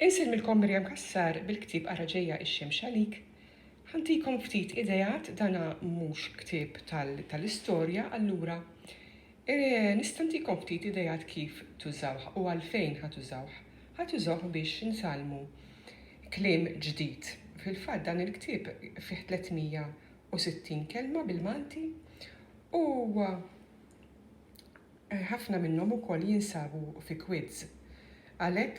Insilmilkom Mirjam Kassar bil-ktieb Araġeja ix-xemx għalik. Ħantikom ftit idejat dana mhux ktieb tal-istorja, allura nistantikom ftit idejat kif tużawh u għalfejn ħatużawh. Ħatużawh biex nsalmu kliem ġdid. Fil-fatt dan il-ktieb fih 360 kelma bil-Malti u ħafna minnhom ukoll jinsabu fi quiz. Għalhekk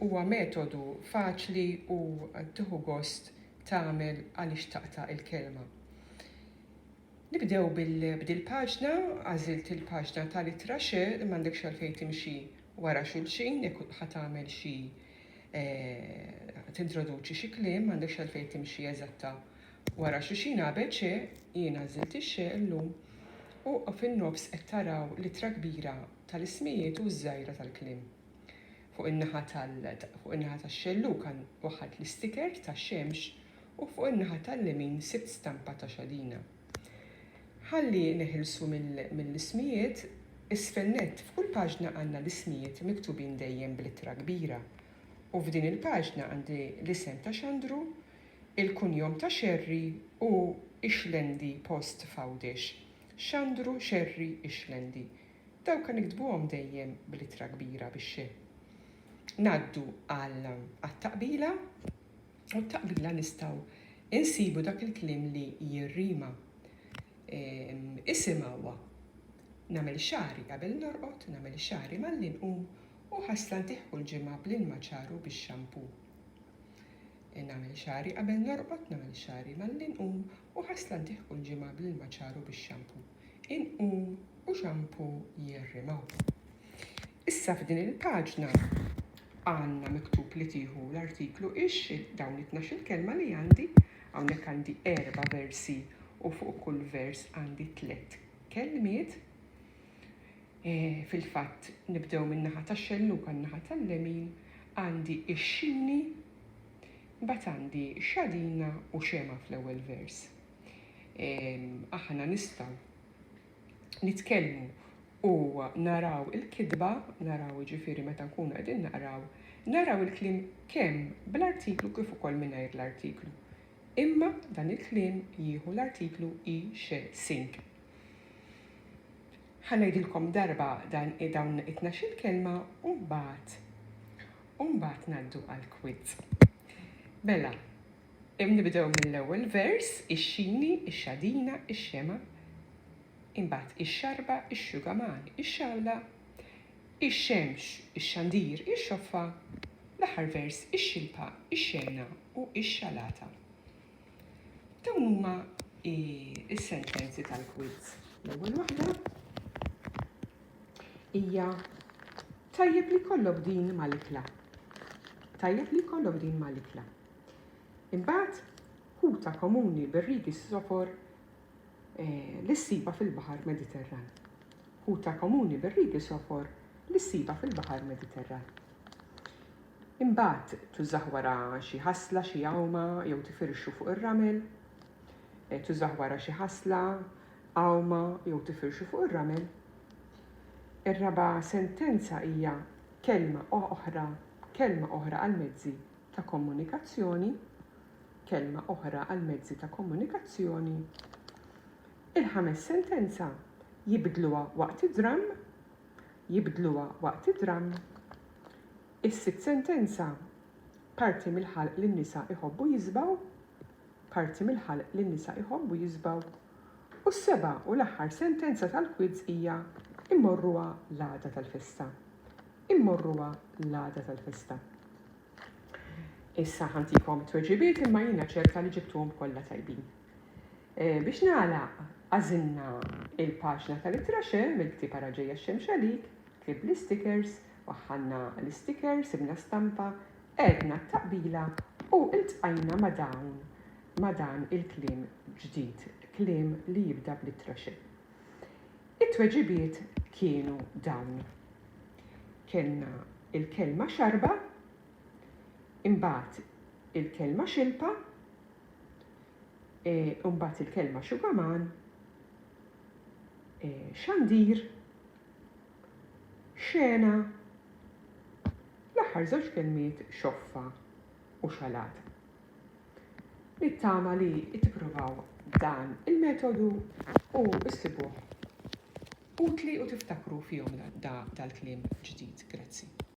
huwa metodu faċli u tieħu gost tagħmel għaliex taqta' il-kelma. Nibdew bil-paġna, għażilt il-paġna tal-ittra xe, m'għandekx għalfejn timxi wara xulxin, jekk ħadd tagħmel xi tintroduċi xi kliem, m'għandekx għalfejn timxi eżatta wara xulxin qabel xe, jien għażilt ix-xe llum u fin-nofs qed taraw littra kbira tal-ismijiet u żgħira tal-kliem. Fuq in-naħa tax-xellu kan waħad l-istiker tax-xemx u fuq in-naħa tal-lemin sibt stampa ta' xadina. Ħalli neħilsu mill-ismijiet, isfel nett f'kull paġna għandna l-ismijiet miktubin dejjem bl-ittra kbira. U f'din il-paġna għandi l-isem ta' Xandru, il-kunjom ta' Xerri u Ixlendi post Fawdex. Xandru, Xerri, Ixlendi. Daw kan niktbuhom dejjem bl-ittra kbira bix-xe. Naddu għat-taqbila u t-taqbila nistgħu insibu dak il-kliem li jirrima. Isimgħuha nagħmel xahri qabel norqod, nagħmel xahri malli nqum u ħassla ntieħħu l-ġimgħa bl-ilma bix-xampu. Nagħmel xahri qabel norqod, nagħmel xahri malli nqum u ħassla ntieħħu l-ġimgħa bl-ilma bix-xampu. Inqum u xampu jirrimaw. Issa f'din il-paġna għandna miktub li tieħu l-artiklu dawn it-12 kelma li għandi, hawnhekk għandi 4 versi u fuq kull vers għandi 3 kelmiet. Fil-fatt nibdew min-naħa tax-xelluk għan-naħa tal-lemin għandi ix-xini, mbagħad għandi xadina u xema fl-ewwel vers. Aħna nistgħu nitkellmu u naraw il-kidba, naraw ġifieri meta nkunu qegħdin naraw il-kliem kemm bl-artiklu kif ukoll mingħajr l-artiklu. Imma dan il-kliem jieħu l-artiklu i, xe, sink. Ħanejdilkom darba dawn it-12 kelma u mbagħad ngħaddu għall-quiz. Mela, nibdew mill-ewwel vers, ix-xini, ix-xadina, ix-xema, imbagħad ix-xarba, ix-xugaman, ix-xawla, ix-xemx, ix-xandir, ix-xoffa, l-aħħar vers ix-xilpa, ix-xena u ix-xalata. Dawn huma is-sentenzi tal-quiz. L-ewwel waħda hija tajjeb li jkollok din mal-ikla. Tajjeb li jkollok din mal-ikla. Imbagħad ħuta komuni bir-rigi s-sofor li ssiba fil-Baħar Mediterran. Ħuta komuni bir-rigi sofor li ssiba fil-Baħar Mediterran. Imbagħad tużaħ wara xi ħasla, xi għawma jew tifirxu fuq ir-ramel. Tużaħ wara xi ħasla, għawma jew tifirxu fuq ir-ramel. Ir-raba' sentenza hija kelma oħra għal mezzi ta' komunikazzjoni, kelma oħra għal mezzi ta' komunikazzjoni. Il-5 sentenza jibdluha waqt id-dram, is-6 sentenza parti mill-ħalq li n-nisa iħobbu jisbaw, u s-7 u l-aħħar sentenza tal-quiz hija immorruha l-għada tal-festa. Issa ħantikom tweġibiet imma jiena ċerta li ġibtuhom kollha tajbin. Biex nagħlaq għażilna il-paġna tal-ittra xe mill-ktieb Araġeja x-xemx għalik, klib l-stickers, waħħalna l-stickers, sibna stampa, għedna t-taqbila u iltqajna ma' dan il-kliem ġdid, kliem li jibda bl-ittra xe. It-tweġibiet kienu dawn. Kellna il-kelma xarba, imbagħad il-kelma xilpa, imbagħad il-kelma xugaman, xandir, xena, l-aħħar l-aħħar żewġ kelmiet xoffa u xalat. Nittama li tippruvaw dan il-metodu u issibuh utli u tiftakru fihom dal-kliem ġdid. Grazzi.